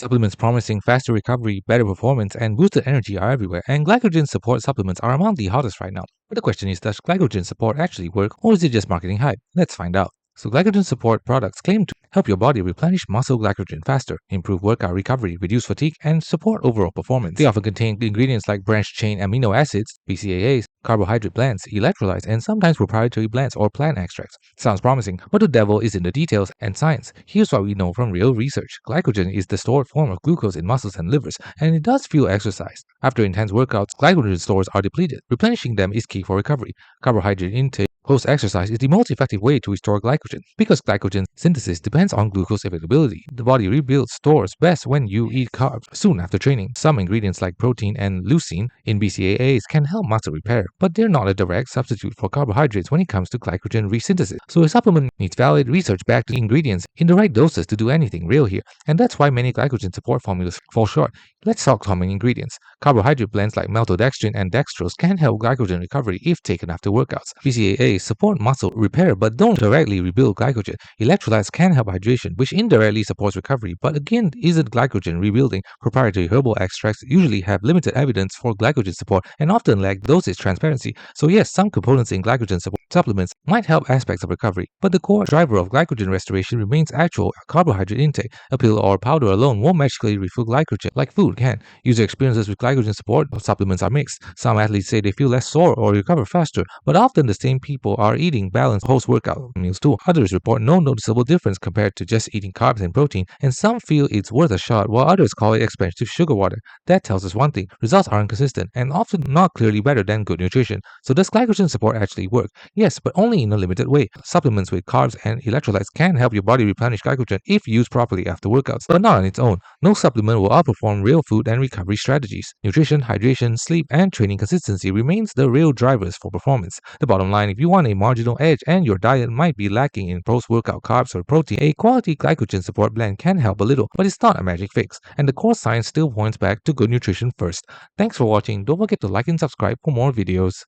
Supplements promising faster recovery, better performance, and boosted energy are everywhere, and glycogen support supplements are among the hottest right now. But the question is, does glycogen support actually work, or is it just marketing hype? Let's find out. So glycogen support products claim to help your body replenish muscle glycogen faster, improve workout recovery, reduce fatigue, and support overall performance. They often contain ingredients like branched-chain amino acids, BCAAs, carbohydrate blends, electrolytes, and sometimes proprietary blends or plant extracts. Sounds promising, but the devil is in the details and science. Here's what we know from real research. Glycogen is the stored form of glucose in muscles and livers, and it does fuel exercise. After intense workouts, glycogen stores are depleted. Replenishing them is key for recovery. Carbohydrate intake post-exercise is the most effective way to restore glycogen. Because glycogen synthesis depends on glucose availability, the body rebuilds stores best when you eat carbs soon after training. Some ingredients like protein and leucine in BCAAs can help muscle repair, but they're not a direct substitute for carbohydrates when it comes to glycogen resynthesis. So a supplement needs valid research-backed ingredients in the right doses to do anything real here, and that's why many glycogen support formulas fall short. Let's talk common ingredients. Carbohydrate blends like maltodextrin and dextrose can help glycogen recovery if taken after workouts. BCAAs support muscle repair but don't directly rebuild glycogen. Electrolytes can help hydration, which indirectly supports recovery, but again isn't glycogen rebuilding. Proprietary herbal extracts usually have limited evidence for glycogen support and often lack dosage transparency. So yes, some components in glycogen supplements might help aspects of recovery, but the core driver of glycogen restoration remains actual carbohydrate intake. A pill or powder alone won't magically refill glycogen like food can. User experiences with glycogen support supplements are mixed. Some athletes say they feel less sore or recover faster, but often the same people are eating balanced post-workout meals too. Others report no noticeable difference compared to just eating carbs and protein, and some feel it's worth a shot while others call it expensive sugar water. That tells us one thing: results are inconsistent and often not clearly better than good nutrition. So does glycogen support actually work? Yes, but only in a limited way. Supplements with carbs and electrolytes can help your body replenish glycogen if used properly after workouts, but not on its own. No supplement will outperform real food and recovery strategies. Nutrition, hydration, sleep, and training consistency remains the real drivers for performance. The bottom line, if you want a marginal edge and your diet might be lacking in post-workout carbs or protein, a quality glycogen support blend can help a little, but it's not a magic fix, and the core science still points back to good nutrition first. Thanks for watching. Don't forget to like and subscribe for more videos.